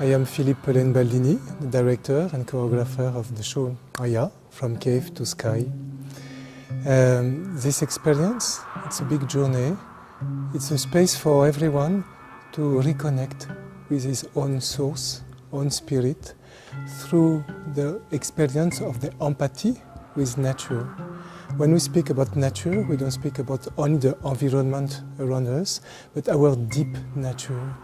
I am Philippe Pelen Baldini, the director and choreographer of the show Aya, From Cave to Sky. This experience, it's a big journey. It's a space for everyone to reconnect with his own source, own spirit, through the experience of the empathy with nature. When we speak about nature, we don't speak about only the environment around us, but our deep nature.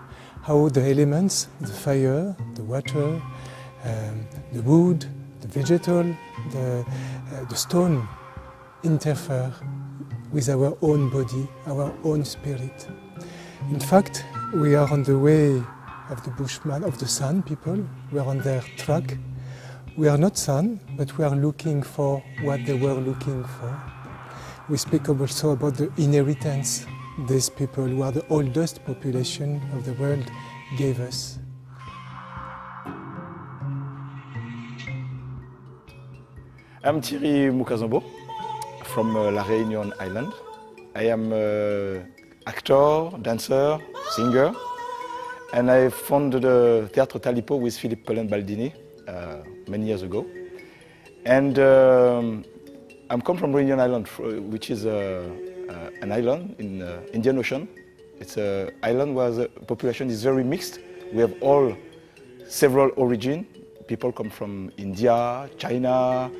How the elements, the fire, the water, the wood, the vegetal, the stone interfere with our own body, our own spirit. In fact, we are on the way of the Bushman, of the Sun people. We are on their track. We are not Sun, but we are looking for what they were looking for. We speak also about the inheritance these people, who are the oldest population of the world, gave us. I'm Thierry Moucazambo from La Réunion Island. I am an actor, dancer, singer, and I founded the Théâtre Taliipot with Philippe Pelen Baldini many years ago. And I'm come from Réunion Island, which is an island in the Indian Ocean. It's an island where the population is very mixed. We have all several origins. People come from India, China,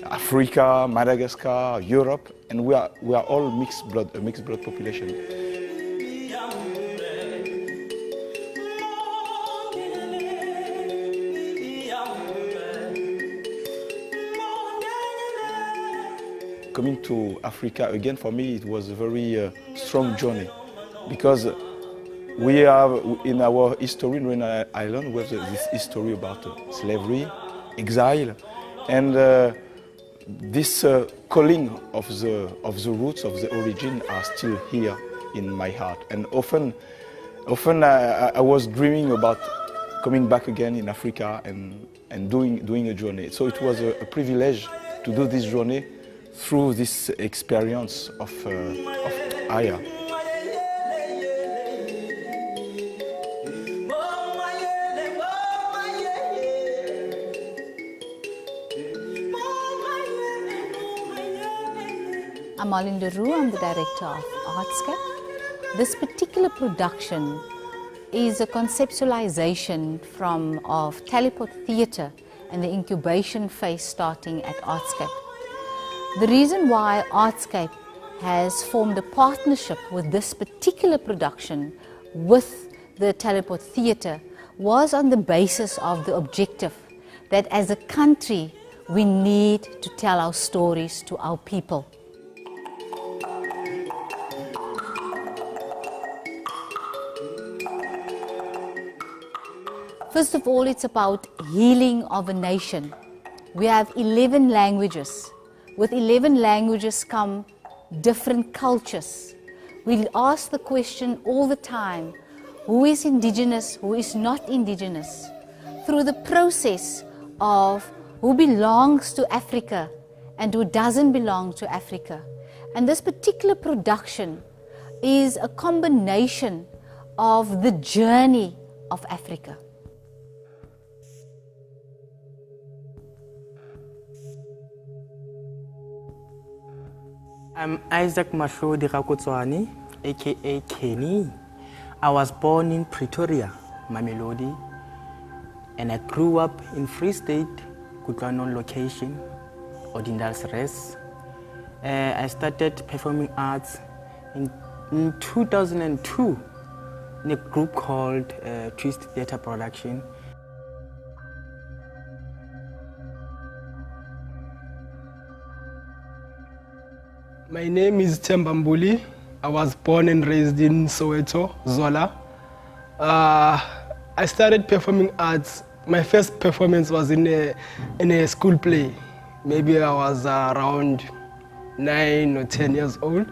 Africa, Madagascar, Europe, and we are all a mixed blood population. Coming to Africa again, for me, it was a very strong journey, because we have in our history in Réunion Island, we have this history about slavery, exile, and this calling of the roots, of the origin, are still here in my heart. And often I was dreaming about coming back again in Africa and doing a journey. So it was a privilege to do this journey through this experience of Aya. I'm Marlene Leroux, I'm the director of Artscape. This particular production is a conceptualization of Taliipot Theatre and the incubation phase starting at Artscape. The reason why Artscape has formed a partnership with this particular production with the Taliipot Theatre was on the basis of the objective that as a country we need to tell our stories to our people. First of all, it's about healing of a nation. We have 11 languages. With 11 languages come different cultures. We ask the question all the time, who is indigenous, who is not indigenous? Through the process of who belongs to Africa and who doesn't belong to Africa. And this particular production is a combination of the journey of Africa. I'm Isaak Rakotsoane, aka Kenny. I was born in Pretoria, Mamelodi, and I grew up in Free State, Kutwanon location, Odindals Res. I started performing arts in 2002 in a group called Twist Theatre Production. My name is Themba Mbuli. I was born and raised in Soweto, Zola. I started performing arts. My first performance was in a school play. Maybe I was around 9 or 10 years old.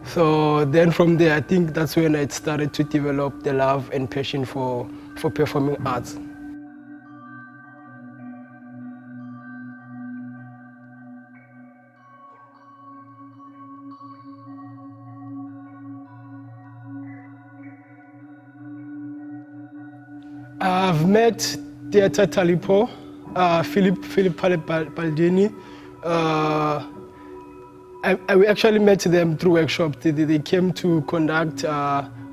So then from there, I think that's when I started to develop the love and passion for performing arts. I've met Theatre Taliipot, Philippe Baldini. I actually met them through workshops. They came to conduct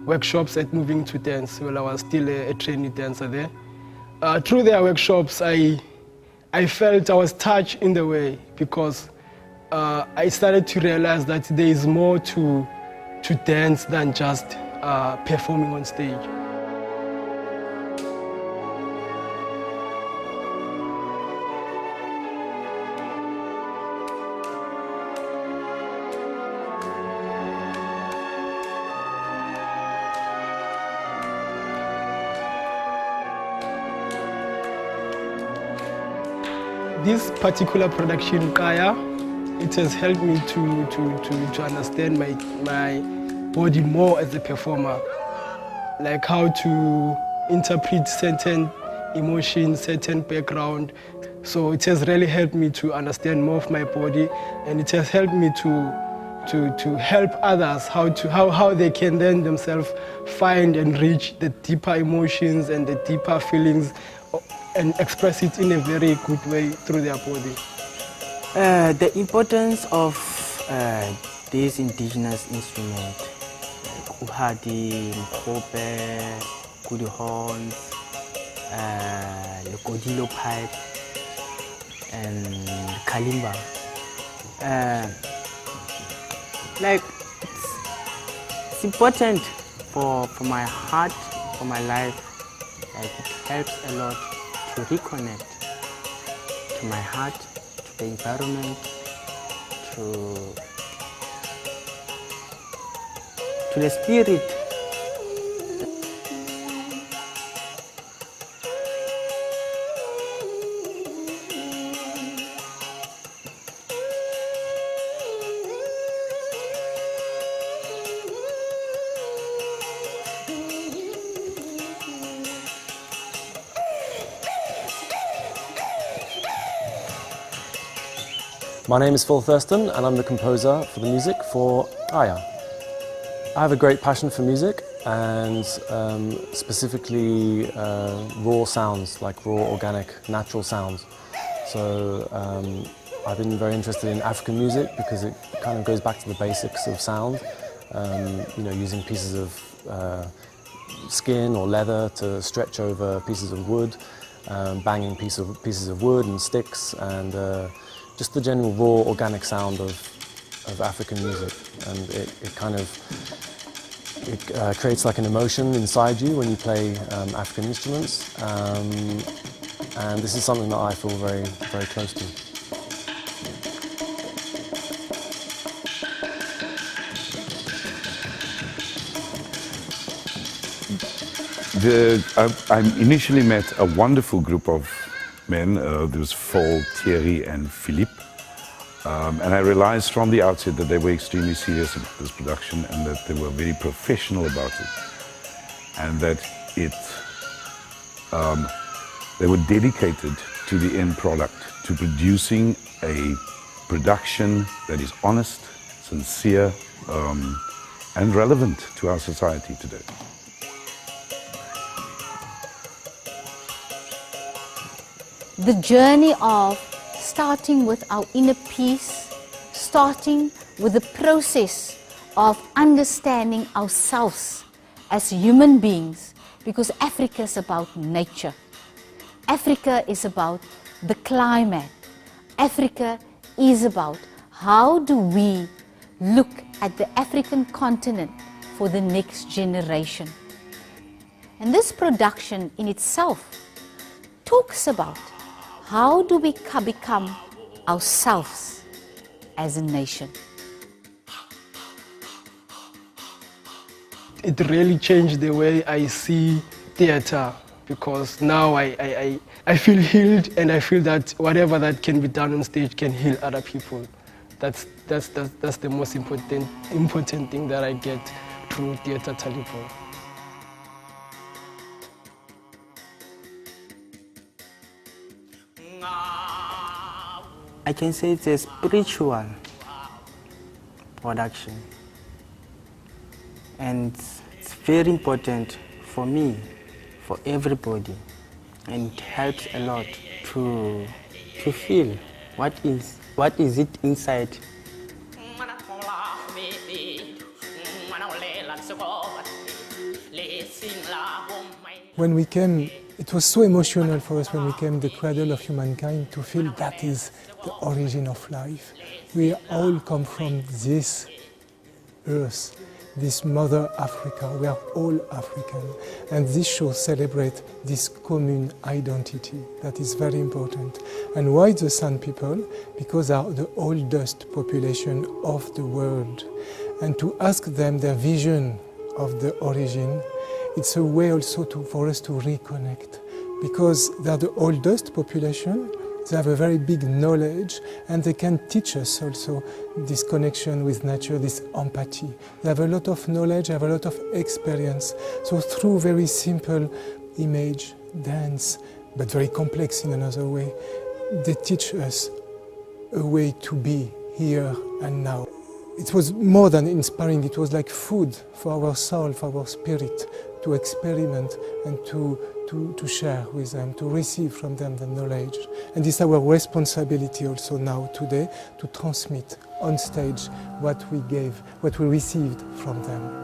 workshops at Moving to Dance while I was still a trainee dancer there. Through their workshops, I felt I was touched in the way because I started to realize that there is more to dance than just performing on stage. This particular production, Kaya, it has helped me to understand my body more as a performer, like how to interpret certain emotions, certain background. So it has really helped me to understand more of my body, and it has helped me to help others how they can then themselves find and reach the deeper emotions and the deeper feelings and express it in a very good way through their body. The importance of these indigenous instruments, like uhadi, mkhope, kudi horns, the godilo pipe, and kalimba. Like it's important for my heart, for my life. Like it helps a lot to reconnect to my heart, to the environment, to the spirit. My name is Thurston and I'm the composer for the music for Aya. I have a great passion for music and specifically raw sounds, like raw, organic, natural sounds. So I've been very interested in African music because it kind of goes back to the basics of sound, you know, using pieces of skin or leather to stretch over pieces of wood, banging pieces of wood and sticks, and just the general raw organic sound of African music, and it kind of creates like an emotion inside you when you play African instruments, and this is something that I feel very, very close to. I initially met a wonderful group of men. There was Thierry and Philippe. And I realized from the outset that they were extremely serious about this production and that they were very professional about it. And that they were dedicated to the end product, to producing a production that is honest, sincere, and relevant to our society today. The journey of starting with our inner peace, starting with the process of understanding ourselves as human beings, because Africa is about nature. Africa is about the climate. Africa is about how do we look at the African continent for the next generation. And this production in itself talks about how do we become ourselves as a nation. It really changed the way I see theatre, because now I feel healed, and I feel that whatever that can be done on stage can heal other people. That's the most important thing that I get through Theatre Taliipot. I can say it's a spiritual production, and it's very important for me, for everybody, and it helps a lot to feel what is it inside. When we came, it was so emotional for us when we came, the cradle of humankind, to feel that is the origin of life. We all come from this earth, this Mother Africa. We are all African. And this show celebrates this common identity that is very important. And why the San people? Because they are the oldest population of the world. And to ask them their vision of the origin, it's a way also for us to reconnect, because they are the oldest population, they have a very big knowledge, and they can teach us also this connection with nature, this empathy. They have a lot of knowledge, they have a lot of experience. So through very simple image, dance, but very complex in another way, they teach us a way to be here and now. It was more than inspiring, it was like food for our soul, for our spirit, to experiment and to share with them, to receive from them the knowledge. And it's our responsibility also now, today, to transmit on stage what we gave, what we received from them.